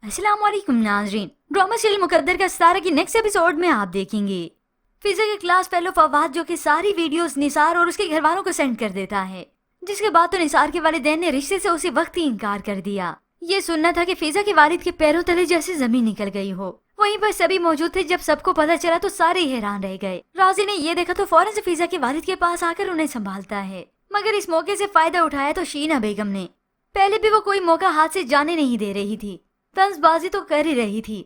अस्सलाम वालेकुम नाजरीन, ड्रामा सीरियल मुकद्दर का सितारा की नेक्स्ट एपिसोड में आप देखेंगे फिजा के क्लास फेलो फवाद जो कि सारी वीडियोस निसार और उसके घर वालों को सेंड कर देता है, जिसके बाद तो निसार के वालिदैन ने रिश्ते से उसी वक्त ही इनकार कर दिया। ये सुनना था कि फिजा के वालिद के पैरों तले जैसे जमीन निकल गई हो। वहीं पर सभी मौजूद थे। जब सबको पता चला तो सारे हैरान रह गए। राजी ने ये देखा तो फौरन से फिजा के वालिद के पास आकर उन्हें संभालता है, मगर इस मौके से फायदा उठाया तो शीना बेगम ने। पहले भी वो कोई मौका हाथ से जाने नहीं दे रही थी, तंजबाजी तो कर ही रही थी।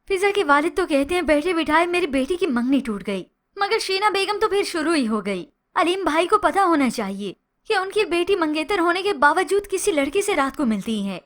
फिजा के वालिद तो कहते हैं बैठे बिठाए मेरी बेटी की मंगनी टूट गई, मगर शीना बेगम तो फिर शुरू ही हो गई। अलीम भाई को पता होना चाहिए कि उनकी बेटी मंगेतर होने के बावजूद किसी लड़की से रात को मिलती है।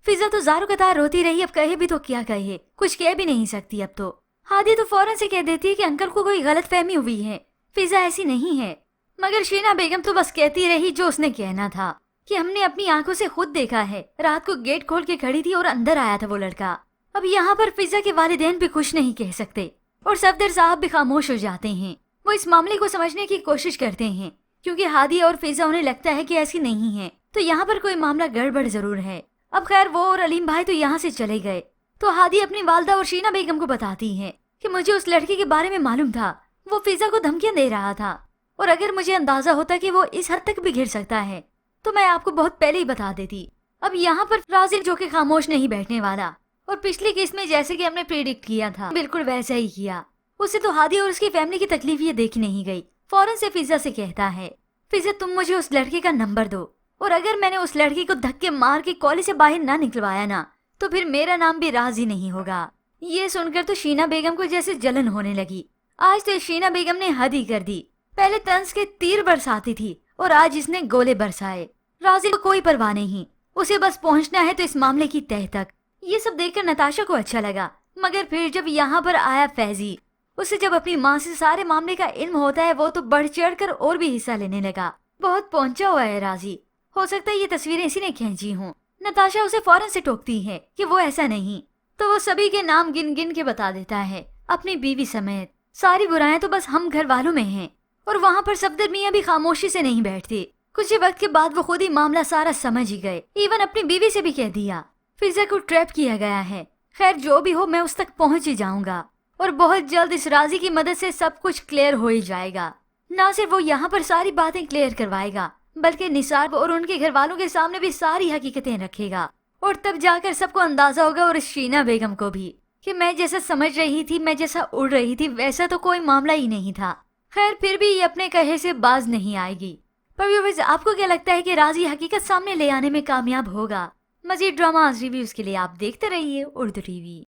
फिजा तो ज़ारो कतार रोती रही। अब कहे भी तो क्या कहे, कुछ कह भी नहीं सकती। अब तो हादी तो फौरन से कह देती है कि अंकल को कोई गलत फहमी हुई है, फिजा ऐसी नहीं है। मगर शीना बेगम तो बस कहती रही जो उसने कहना था कि हमने अपनी आंखों से खुद देखा है, रात को गेट खोल के खड़ी थी और अंदर आया था वो लड़का। अब यहाँ पर फिजा के वालिदैन भी कुछ नहीं कह सकते और सफदर साहब भी खामोश हो जाते हैं। वो इस मामले को समझने की कोशिश करते हैं, क्योंकि हादी और फिजा उन्हें लगता है कि ऐसी नहीं है, तो यहाँ पर कोई मामला गड़बड़ जरूर है। अब खैर वो और अलीम भाई तो यहाँ से चले गए, तो हादी अपनी वालदा और शीना बेगम को बताती है कि मुझे उस लड़के के बारे में मालूम था, वो फिजा को धमकियां दे रहा था, और अगर मुझे अंदाजा होता कि वो इस हद तक भी गिर सकता है तो मैं आपको बहुत पहले ही बता देती। अब यहाँ पर राजी जो कि खामोश नहीं बैठने वाला, और पिछली केस में जैसे कि हमने प्रेडिक्ट किया था बिल्कुल वैसा ही किया। उसे तो हादी और उसकी फैमिली की तकलीफ ये देखी नहीं गई। फौरन से फिजा से कहता है, फिजा तुम मुझे उस लड़के का नंबर दो, और अगर मैंने उस लड़की को धक्के मार के कॉलेज से बाहर ना निकलवाया ना तो फिर मेरा नाम भी राजी नहीं होगा। ये सुनकर तो शीना बेगम को जैसे जलन होने लगी। आज तो शीना बेगम ने हद ही कर दी। पहले तंज के तीर बरसाती थी और आज इसने गोले बरसाए। राजी को कोई परवाह नहीं, उसे बस पहुंचना है तो इस मामले की तह तक। ये सब देखकर नताशा को अच्छा लगा, मगर फिर जब यहाँ पर आया फैजी, उसे जब अपनी माँ से सारे मामले का इल्म होता है वो तो बढ़ चढ़ कर और भी हिस्सा लेने लगा। बहुत पहुंचा हुआ है राजी, हो सकता है ये तस्वीरें इसी ने खींची हों। नताशा उसे फौरन से टोकती है कि वो ऐसा नहीं, तो वो सभी के नाम गिन गिन के बता देता है, अपनी बीवी समेत। सारी बुराइयां तो बस हम घर वालों में हैं। और वहाँ पर सफदर मियाँ भी खामोशी से नहीं बैठते। कुछ ही वक्त के बाद वो खुद ही मामला सारा समझ ही गए। इवन अपनी बीवी से भी कह दिया फिजा को ट्रैप किया गया है। खैर जो भी हो मैं उस तक पहुंच ही जाऊंगा, और बहुत जल्द इस राजी की मदद से सब कुछ क्लियर हो ही जाएगा। ना सिर्फ वो यहाँ पर सारी बातें क्लियर करवाएगा, बल्कि निसार और उनके घर वालों के सामने भी सारी हकीकतें रखेगा, और तब जाकर सबको अंदाजा होगा, और इस शीना बेगम को भी, कि मैं जैसा समझ रही थी, मैं जैसा उड़ रही थी, वैसा तो कोई मामला ही नहीं था। खैर फिर भी ये अपने कहे से बाज नहीं आएगी। पर व्यूअर्स, आपको क्या लगता है कि राजी हकीकत सामने ले आने में कामयाब होगा? मजीद ड्रामा रिव्यूज के लिए आप देखते रहिए उर्दू टीवी।